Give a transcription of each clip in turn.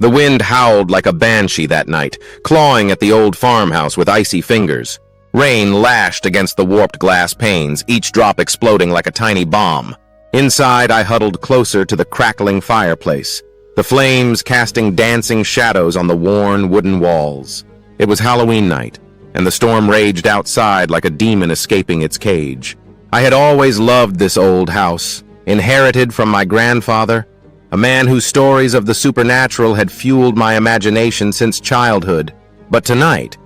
The wind howled like a banshee that night, clawing at the old farmhouse with icy fingers. Rain lashed against the warped glass panes, each drop exploding like a tiny bomb. Inside, I huddled closer to the crackling fireplace, the flames casting dancing shadows on the worn wooden walls. It was Halloween night, and the storm raged outside like a demon escaping its cage. I had always loved this old house, inherited from my grandfather, a man whose stories of the supernatural had fueled my imagination since childhood. But tonight,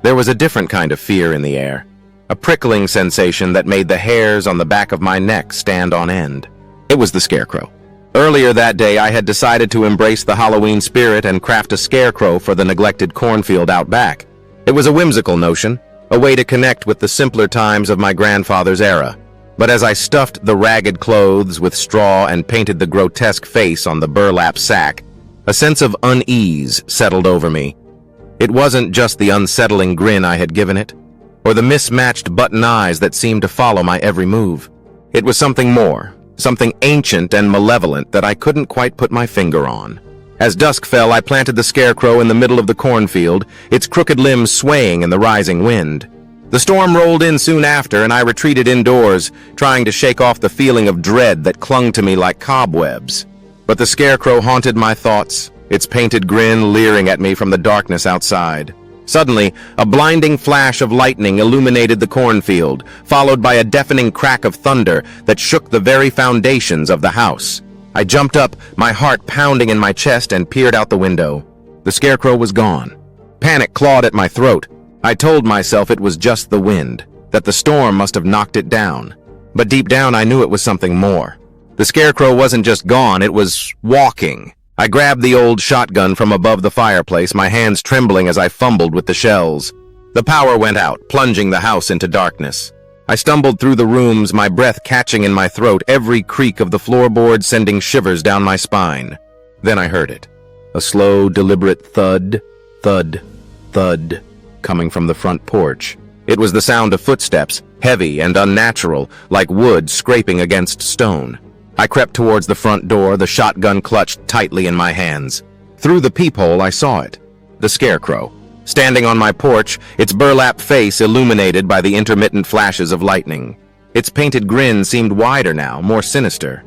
there was a different kind of fear in the air, a prickling sensation that made the hairs on the back of my neck stand on end. It was the Scarecrow. Earlier that day, I had decided to embrace the Halloween spirit and craft a scarecrow for the neglected cornfield out back. It was a whimsical notion, a way to connect with the simpler times of my grandfather's era. But as I stuffed the ragged clothes with straw and painted the grotesque face on the burlap sack, a sense of unease settled over me. It wasn't just the unsettling grin I had given it, or the mismatched button eyes that seemed to follow my every move. It was something more, something ancient and malevolent that I couldn't quite put my finger on. As dusk fell, I planted the scarecrow in the middle of the cornfield, its crooked limbs swaying in the rising wind. The storm rolled in soon after, and I retreated indoors, trying to shake off the feeling of dread that clung to me like cobwebs. But the scarecrow haunted my thoughts, its painted grin leering at me from the darkness outside. Suddenly, a blinding flash of lightning illuminated the cornfield, followed by a deafening crack of thunder that shook the very foundations of the house. I jumped up, my heart pounding in my chest, and peered out the window. The scarecrow was gone. Panic clawed at my throat. I told myself it was just the wind, that the storm must have knocked it down. But deep down, I knew it was something more. The scarecrow wasn't just gone, it was walking. I grabbed the old shotgun from above the fireplace, my hands trembling as I fumbled with the shells. The power went out, plunging the house into darkness. I stumbled through the rooms, my breath catching in my throat, every creak of the floorboard sending shivers down my spine. Then I heard it. A slow, deliberate thud, thud, thud, coming from the front porch. It was the sound of footsteps, heavy and unnatural, like wood scraping against stone. I crept towards the front door, the shotgun clutched tightly in my hands. Through the peephole, I saw it. The scarecrow. Standing on my porch, its burlap face illuminated by the intermittent flashes of lightning. Its painted grin seemed wider now, more sinister.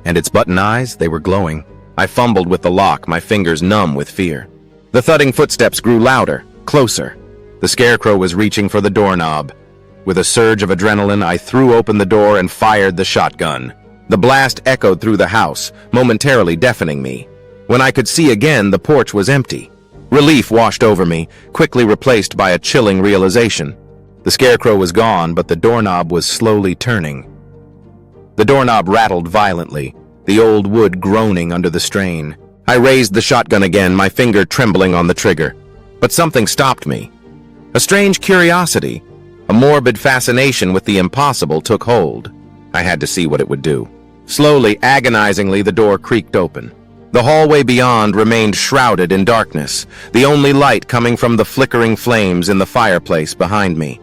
And its button eyes, they were glowing. I fumbled with the lock, my fingers numb with fear. The thudding footsteps grew louder, closer. The scarecrow was reaching for the doorknob. With a surge of adrenaline, I threw open the door and fired the shotgun. The blast echoed through the house, momentarily deafening me. When I could see again, the porch was empty. Relief washed over me, quickly replaced by a chilling realization. The scarecrow was gone, but the doorknob was slowly turning. The doorknob rattled violently, the old wood groaning under the strain. I raised the shotgun again, my finger trembling on the trigger. But something stopped me. A strange curiosity, a morbid fascination with the impossible took hold. I had to see what it would do. Slowly, agonizingly, the door creaked open. The hallway beyond remained shrouded in darkness, the only light coming from the flickering flames in the fireplace behind me.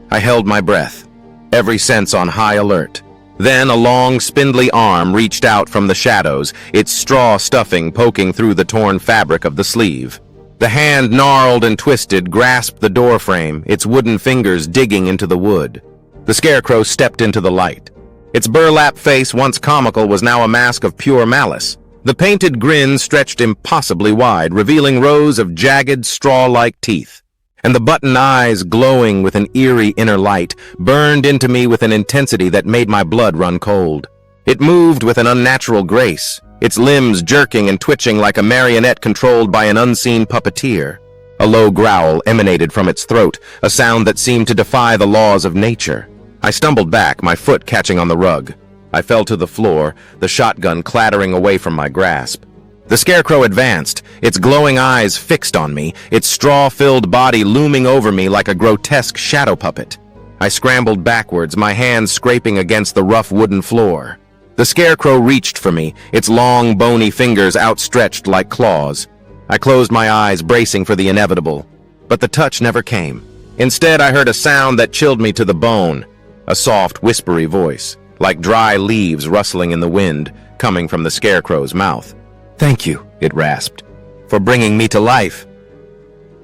I held my breath, every sense on high alert. Then a long, spindly arm reached out from the shadows, its straw stuffing poking through the torn fabric of the sleeve. The hand, gnarled and twisted, grasped the doorframe, its wooden fingers digging into the wood. The scarecrow stepped into the light. Its burlap face, once comical, was now a mask of pure malice. The painted grin stretched impossibly wide, revealing rows of jagged, straw-like teeth. And the button eyes, glowing with an eerie inner light, burned into me with an intensity that made my blood run cold. It moved with an unnatural grace, its limbs jerking and twitching like a marionette controlled by an unseen puppeteer. A low growl emanated from its throat, a sound that seemed to defy the laws of nature. I stumbled back, my foot catching on the rug. I fell to the floor, the shotgun clattering away from my grasp. The scarecrow advanced, its glowing eyes fixed on me, its straw-filled body looming over me like a grotesque shadow puppet. I scrambled backwards, my hands scraping against the rough wooden floor. The scarecrow reached for me, its long, bony fingers outstretched like claws. I closed my eyes, bracing for the inevitable. But the touch never came. Instead, I heard a sound that chilled me to the bone. A soft, whispery voice, like dry leaves rustling in the wind, coming from the scarecrow's mouth. "Thank you," it rasped. for bringing me to life."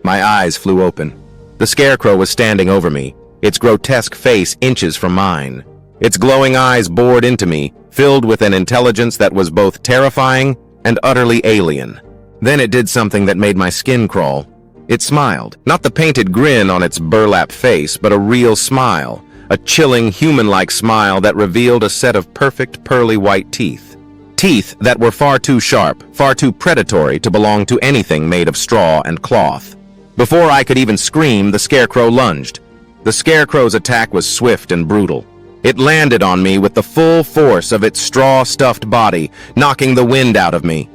My eyes flew open. The Scarecrow was standing over me, its grotesque face inches from mine. Its glowing eyes bored into me, filled with an intelligence that was both terrifying and utterly alien. Then it did something that made my skin crawl. It smiled, not the painted grin on its burlap face, but a real smile, a chilling, human-like smile that revealed a set of perfect, pearly white teeth. Teeth that were far too sharp, far too predatory to belong to anything made of straw and cloth. Before I could even scream, the Scarecrow lunged. The Scarecrow's attack was swift and brutal. It landed on me with the full force of its straw-stuffed body, knocking the wind out of me.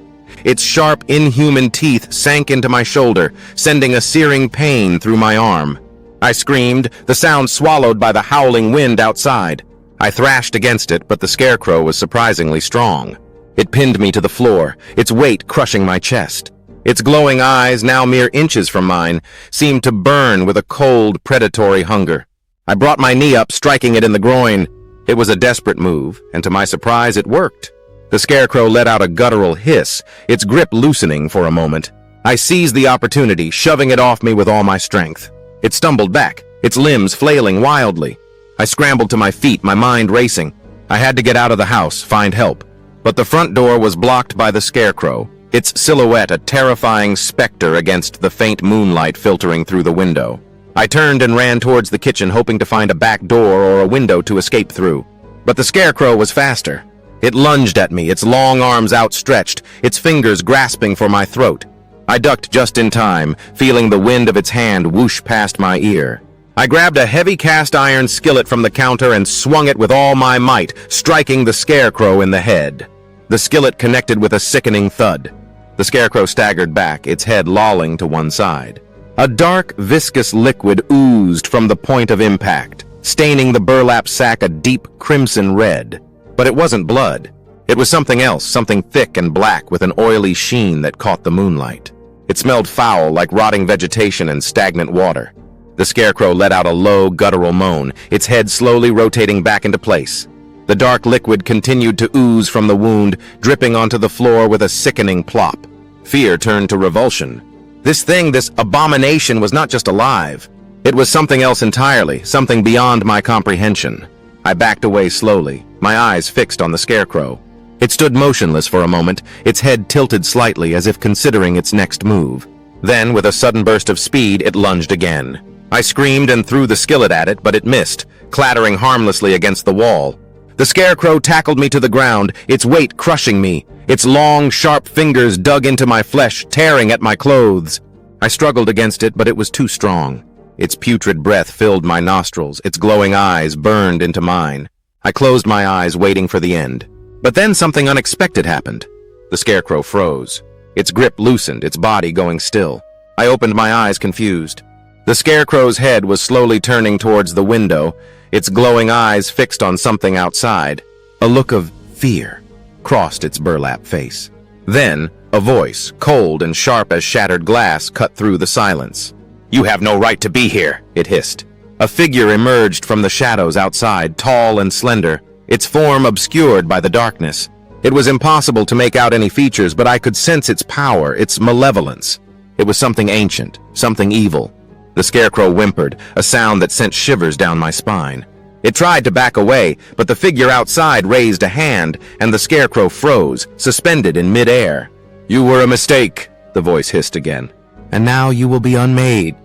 Its sharp, inhuman teeth sank into my shoulder, sending a searing pain through my arm. I screamed, the sound swallowed by the howling wind outside. I thrashed against it, but the Scarecrow was surprisingly strong. It pinned me to the floor, its weight crushing my chest. Its glowing eyes, now mere inches from mine, seemed to burn with a cold, predatory hunger. I brought my knee up, striking it in the groin. It was a desperate move, and to my surprise, it worked. The Scarecrow let out a guttural hiss, its grip loosening for a moment. I seized the opportunity, shoving it off me with all my strength. It stumbled back, its limbs flailing wildly. I scrambled to my feet, my mind racing. I had to get out of the house, find help. But the front door was blocked by the Scarecrow, its silhouette a terrifying specter against the faint moonlight filtering through the window. I turned and ran towards the kitchen, hoping to find a back door or a window to escape through. But the Scarecrow was faster. It lunged at me, its long arms outstretched, its fingers grasping for my throat. I ducked just in time, feeling the wind of its hand whoosh past my ear. I grabbed a heavy cast-iron skillet from the counter and swung it with all my might, striking the Scarecrow in the head. The skillet connected with a sickening thud. The Scarecrow staggered back, its head lolling to one side. A dark, viscous liquid oozed from the point of impact, staining the burlap sack a deep crimson red. But it wasn't blood. It was something else, something thick and black with an oily sheen that caught the moonlight. It smelled foul, like rotting vegetation and stagnant water. The Scarecrow let out a low, guttural moan, its head slowly rotating back into place. The dark liquid continued to ooze from the wound, dripping onto the floor with a sickening plop. Fear turned to revulsion. This thing, this abomination, was not just alive. It was something else entirely, something beyond my comprehension. I backed away slowly, my eyes fixed on the Scarecrow. It stood motionless for a moment, its head tilted slightly as if considering its next move. Then, with a sudden burst of speed, it lunged again. I screamed and threw the skillet at it, but it missed, clattering harmlessly against the wall. The Scarecrow tackled me to the ground, its weight crushing me. Its long, sharp fingers dug into my flesh, tearing at my clothes. I struggled against it, but it was too strong. Its putrid breath filled my nostrils, its glowing eyes burned into mine. I closed my eyes, waiting for the end. But then something unexpected happened. The Scarecrow froze. Its grip loosened, its body going still. I opened my eyes, confused. The Scarecrow's head was slowly turning towards the window, its glowing eyes fixed on something outside. A look of fear crossed its burlap face. Then, a voice, cold and sharp as shattered glass, cut through the silence. "You have no right to be here," it hissed. A figure emerged from the shadows outside, tall and slender, its form obscured by the darkness. It was impossible to make out any features, but I could sense its power, its malevolence. It was something ancient, something evil. The Scarecrow whimpered, a sound that sent shivers down my spine. It tried to back away, but the figure outside raised a hand, and the Scarecrow froze, suspended in mid-air. "You were a mistake," the voice hissed again. "And now you will be unmade."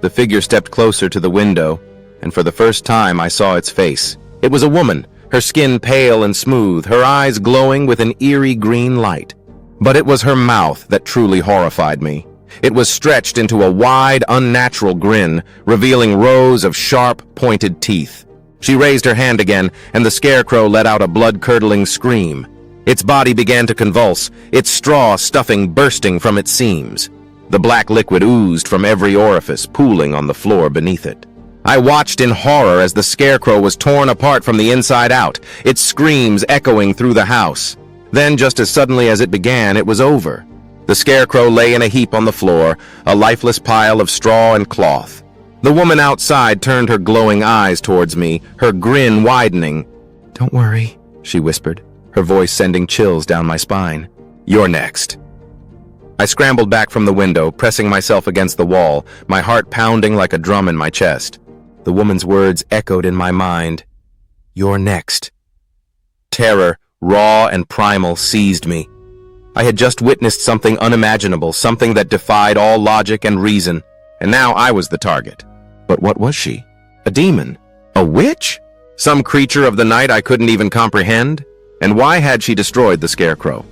The figure stepped closer to the window, and for the first time I saw its face. It was a woman, her skin pale and smooth, her eyes glowing with an eerie green light. But it was her mouth that truly horrified me. It was stretched into a wide, unnatural grin, revealing rows of sharp, pointed teeth. She raised her hand again, and the Scarecrow let out a blood-curdling scream. Its body began to convulse, its straw stuffing bursting from its seams. The black liquid oozed from every orifice, pooling on the floor beneath it. I watched in horror as the Scarecrow was torn apart from the inside out, its screams echoing through the house. Then, just as suddenly as it began, it was over. The Scarecrow lay in a heap on the floor, a lifeless pile of straw and cloth. The woman outside turned her glowing eyes towards me, her grin widening. "Don't worry," she whispered, her voice sending chills down my spine. "You're next." I scrambled back from the window, pressing myself against the wall, my heart pounding like a drum in my chest. The woman's words echoed in my mind. "You're next." Terror, raw and primal, seized me. I had just witnessed something unimaginable, something that defied all logic and reason, and now I was the target. But what was she? A demon? A witch? Some creature of the night I couldn't even comprehend? And why had she destroyed the Scarecrow?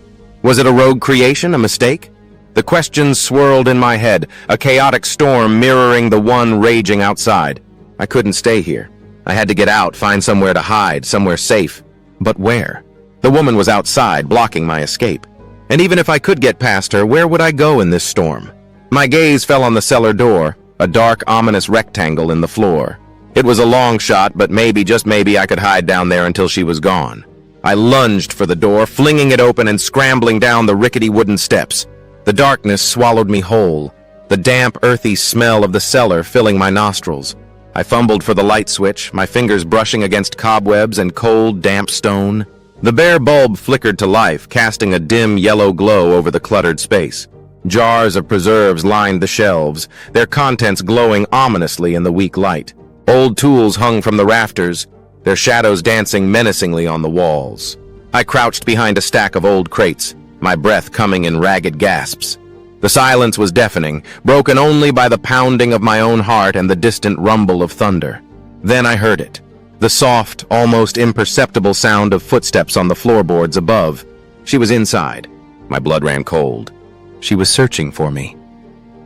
Was it a rogue creation, a mistake? The questions swirled in my head, a chaotic storm mirroring the one raging outside. I couldn't stay here. I had to get out, find somewhere to hide, somewhere safe. But where? The woman was outside, blocking my escape. And even if I could get past her, where would I go in this storm? My gaze fell on the cellar door, a dark, ominous rectangle in the floor. It was a long shot, but maybe, just maybe, I could hide down there until she was gone. I lunged for the door, flinging it open and scrambling down the rickety wooden steps. The darkness swallowed me whole, the damp, earthy smell of the cellar filling my nostrils. I fumbled for the light switch, my fingers brushing against cobwebs and cold, damp stone. The bare bulb flickered to life, casting a dim yellow glow over the cluttered space. Jars of preserves lined the shelves, their contents glowing ominously in the weak light. Old tools hung from the rafters, their shadows dancing menacingly on the walls. I crouched behind a stack of old crates, my breath coming in ragged gasps. The silence was deafening, broken only by the pounding of my own heart and the distant rumble of thunder. Then I heard it. The soft, almost imperceptible sound of footsteps on the floorboards above. She was inside. My blood ran cold. She was searching for me.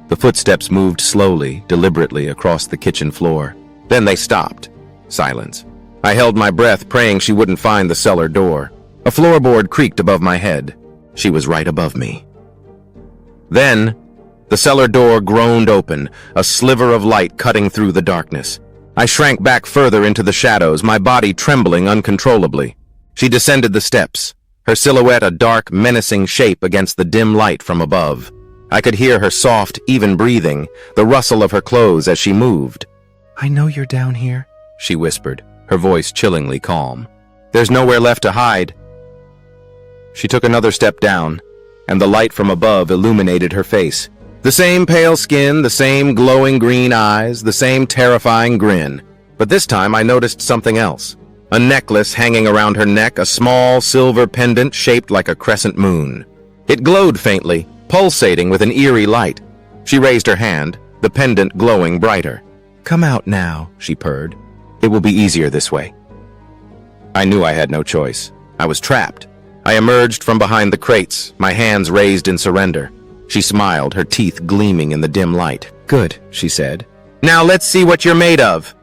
The footsteps moved slowly, deliberately across the kitchen floor. Then they stopped. Silence. I held my breath, praying she wouldn't find the cellar door. A floorboard creaked above my head. She was right above me. Then, the cellar door groaned open, a sliver of light cutting through the darkness. I shrank back further into the shadows, my body trembling uncontrollably. She descended the steps, her silhouette a dark, menacing shape against the dim light from above. I could hear her soft, even breathing, the rustle of her clothes as she moved. "I know you're down here," she whispered, her voice chillingly calm. "There's nowhere left to hide." She took another step down, and the light from above illuminated her face. The same pale skin, the same glowing green eyes, the same terrifying grin. But this time I noticed something else. A necklace hanging around her neck, a small silver pendant shaped like a crescent moon. It glowed faintly, pulsating with an eerie light. She raised her hand, the pendant glowing brighter. "Come out now," she purred. "It will be easier this way." I knew I had no choice. I was trapped. I emerged from behind the crates, my hands raised in surrender. She smiled, her teeth gleaming in the dim light. "Good," she said. "Now let's see what you're made of."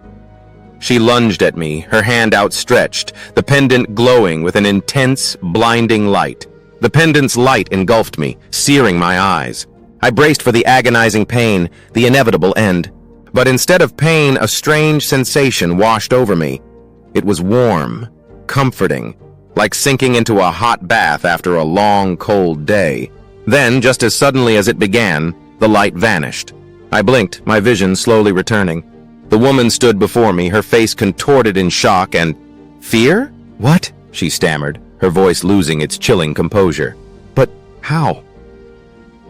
She lunged at me, her hand outstretched, the pendant glowing with an intense, blinding light. The pendant's light engulfed me, searing my eyes. I braced for the agonizing pain, the inevitable end. But instead of pain, a strange sensation washed over me. It was warm, comforting, like sinking into a hot bath after a long, cold day. Then, just as suddenly as it began, the light vanished. I blinked, my vision slowly returning. The woman stood before me, her face contorted in shock and fear? "What?" she stammered, her voice losing its chilling composure. "But how?"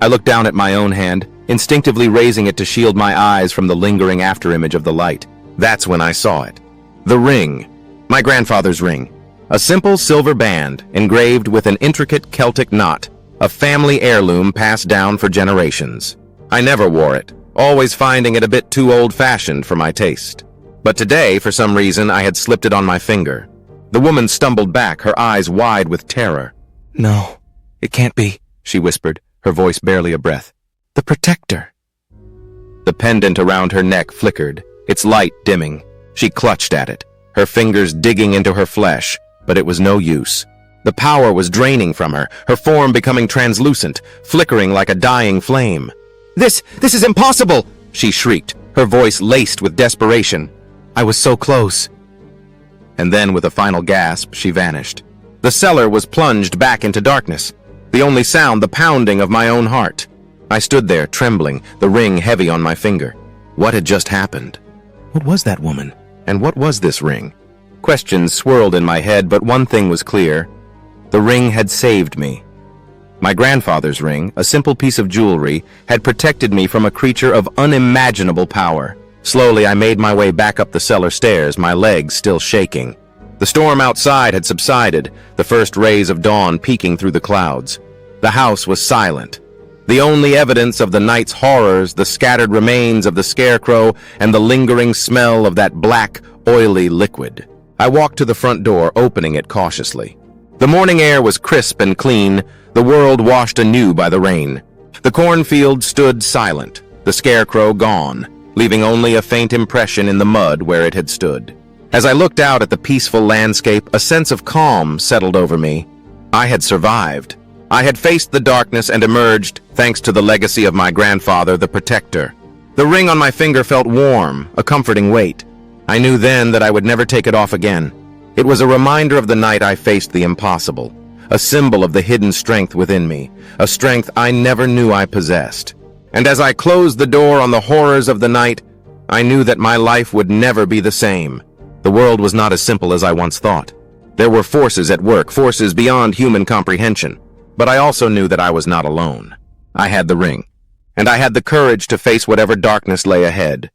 I looked down at my own hand, instinctively raising it to shield my eyes from the lingering afterimage of the light. That's when I saw it. The ring. My grandfather's ring. A simple silver band, engraved with an intricate Celtic knot, a family heirloom passed down for generations. I never wore it, always finding it a bit too old-fashioned for my taste. But today, for some reason, I had slipped it on my finger. The woman stumbled back, her eyes wide with terror. "No, it can't be," she whispered, her voice barely a breath. "The protector." The pendant around her neck flickered, its light dimming. She clutched at it, her fingers digging into her flesh, but it was no use. The power was draining from her, her form becoming translucent, flickering like a dying flame. This is impossible!" she shrieked, her voice laced with desperation. I was so close. And then, with a final gasp, she vanished. The cellar was plunged back into darkness, the only sound the pounding of my own heart. I stood there, trembling, the ring heavy on my finger. What had just happened? What was that woman? And what was this ring? Questions swirled in my head, but one thing was clear. The ring had saved me. My grandfather's ring, a simple piece of jewelry, had protected me from a creature of unimaginable power. Slowly, I made my way back up the cellar stairs, my legs still shaking. The storm outside had subsided, the first rays of dawn peeking through the clouds. The house was silent. The only evidence of the night's horrors, the scattered remains of the scarecrow, and the lingering smell of that black, oily liquid. I walked to the front door, opening it cautiously. The morning air was crisp and clean, the world washed anew by the rain. The cornfield stood silent, the scarecrow gone, leaving only a faint impression in the mud where it had stood. As I looked out at the peaceful landscape, a sense of calm settled over me. I had survived. I had faced the darkness and emerged, thanks to the legacy of my grandfather, the protector. The ring on my finger felt warm, a comforting weight. I knew then that I would never take it off again. It was a reminder of the night I faced the impossible, a symbol of the hidden strength within me, a strength I never knew I possessed. And as I closed the door on the horrors of the night, I knew that my life would never be the same. The world was not as simple as I once thought. There were forces at work, forces beyond human comprehension. But I also knew that I was not alone. I had the ring, and I had the courage to face whatever darkness lay ahead.